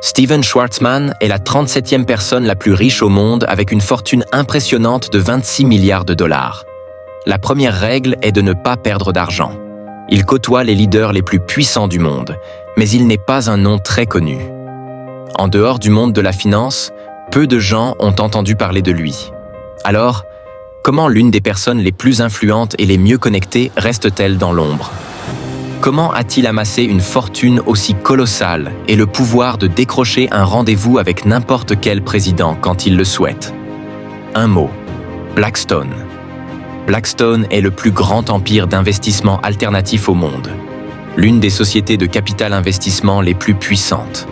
Steven Schwarzman est la 37e personne la plus riche au monde avec une fortune impressionnante de 26 milliards de dollars. La première règle est de ne pas perdre d'argent. Il côtoie les leaders les plus puissants du monde, mais il n'est pas un nom très connu. En dehors du monde de la finance, peu de gens ont entendu parler de lui. Alors, comment l'une des personnes les plus influentes et les mieux connectées reste-t-elle dans l'ombre ? Comment a-t-il amassé une fortune aussi colossale et le pouvoir de décrocher un rendez-vous avec n'importe quel président quand il le souhaite ? Un mot, Blackstone. Blackstone est le plus grand empire d'investissement alternatif au monde, l'une des sociétés de capital investissement les plus puissantes.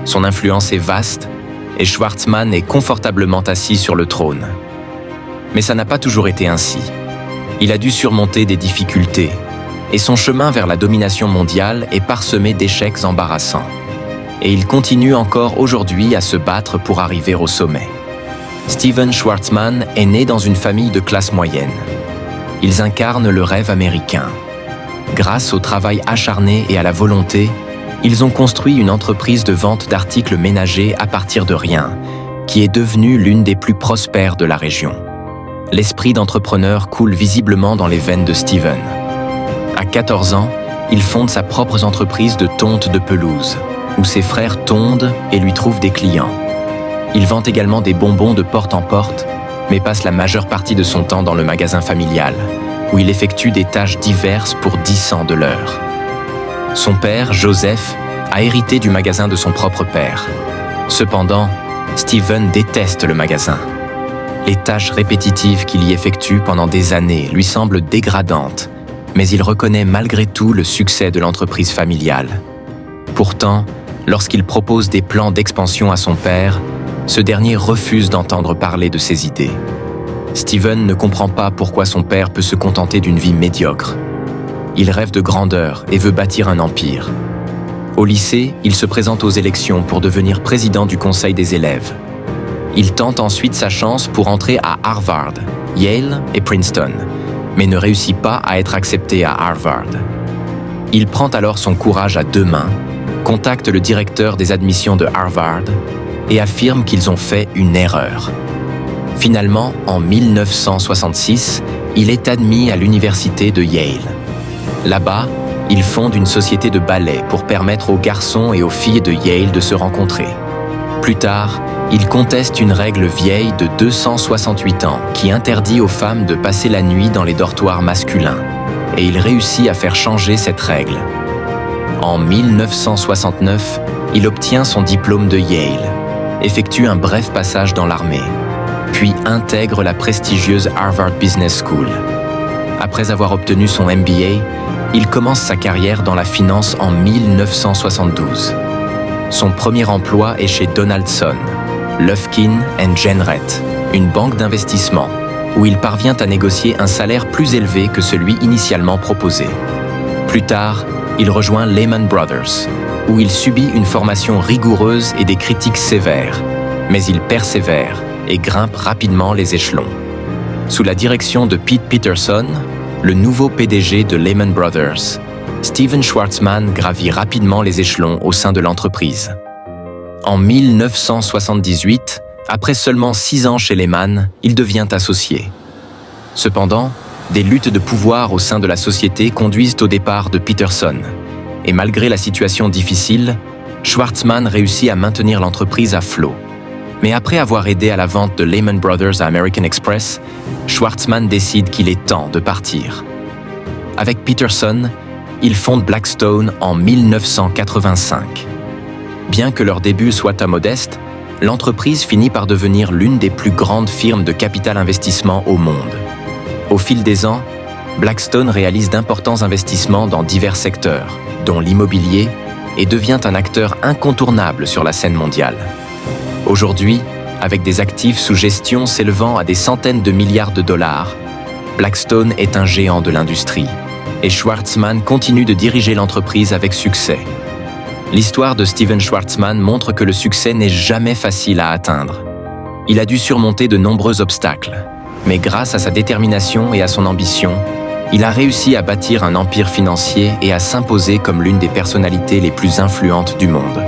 Son influence est vaste et Schwarzman est confortablement assis sur le trône. Mais ça n'a pas toujours été ainsi. Il a dû surmonter des difficultés, et son chemin vers la domination mondiale est parsemé d'échecs embarrassants. Et il continue encore aujourd'hui à se battre pour arriver au sommet. Steven Schwarzman est né dans une famille de classe moyenne. Ils incarnent le rêve américain. Grâce au travail acharné et à la volonté, ils ont construit une entreprise de vente d'articles ménagers à partir de rien, qui est devenue l'une des plus prospères de la région. L'esprit d'entrepreneur coule visiblement dans les veines de Steven. À 14 ans, il fonde sa propre entreprise de tonte de pelouse, où ses frères tondent et lui trouvent des clients. Il vend également des bonbons de porte en porte, mais passe la majeure partie de son temps dans le magasin familial, où il effectue des tâches diverses pour 10 cents de l'heure. Son père, Joseph, a hérité du magasin de son propre père. Cependant, Steven déteste le magasin. Les tâches répétitives qu'il y effectue pendant des années lui semblent dégradantes, mais il reconnaît malgré tout le succès de l'entreprise familiale. Pourtant, lorsqu'il propose des plans d'expansion à son père, ce dernier refuse d'entendre parler de ses idées. Steven ne comprend pas pourquoi son père peut se contenter d'une vie médiocre. Il rêve de grandeur et veut bâtir un empire. Au lycée, il se présente aux élections pour devenir président du conseil des élèves. Il tente ensuite sa chance pour entrer à Harvard, Yale et Princeton, mais ne réussit pas à être accepté à Harvard. Il prend alors son courage à deux mains, contacte le directeur des admissions de Harvard et affirme qu'ils ont fait une erreur. Finalement, en 1966, il est admis à l'université de Yale. Là-bas, il fonde une société de ballet pour permettre aux garçons et aux filles de Yale de se rencontrer. Plus tard, il conteste une règle vieille de 268 ans qui interdit aux femmes de passer la nuit dans les dortoirs masculins, et il réussit à faire changer cette règle. En 1969, il obtient son diplôme de Yale, effectue un bref passage dans l'armée, puis intègre la prestigieuse Harvard Business School. Après avoir obtenu son MBA, il commence sa carrière dans la finance en 1972. Son premier emploi est chez Donaldson, Lufkin & Jenrette, une banque d'investissement, où il parvient à négocier un salaire plus élevé que celui initialement proposé. Plus tard, il rejoint Lehman Brothers, où il subit une formation rigoureuse et des critiques sévères, mais il persévère et grimpe rapidement les échelons. Sous la direction de Pete Peterson, le nouveau PDG de Lehman Brothers, Steven Schwarzman gravit rapidement les échelons au sein de l'entreprise. En 1978, après seulement 6 ans chez Lehman, il devient associé. Cependant, des luttes de pouvoir au sein de la société conduisent au départ de Peterson. Et malgré la situation difficile, Schwarzman réussit à maintenir l'entreprise à flot. Mais après avoir aidé à la vente de Lehman Brothers à American Express, Schwarzman décide qu'il est temps de partir. Avec Peterson, il fonde Blackstone en 1985. Bien que leur début soit modeste, l'entreprise finit par devenir l'une des plus grandes firmes de capital investissement au monde. Au fil des ans, Blackstone réalise d'importants investissements dans divers secteurs, dont l'immobilier, et devient un acteur incontournable sur la scène mondiale. Aujourd'hui, avec des actifs sous gestion s'élevant à des centaines de milliards de dollars, Blackstone est un géant de l'industrie, et Schwarzman continue de diriger l'entreprise avec succès. L'histoire de Steven Schwarzman montre que le succès n'est jamais facile à atteindre. Il a dû surmonter de nombreux obstacles, mais grâce à sa détermination et à son ambition, il a réussi à bâtir un empire financier et à s'imposer comme l'une des personnalités les plus influentes du monde.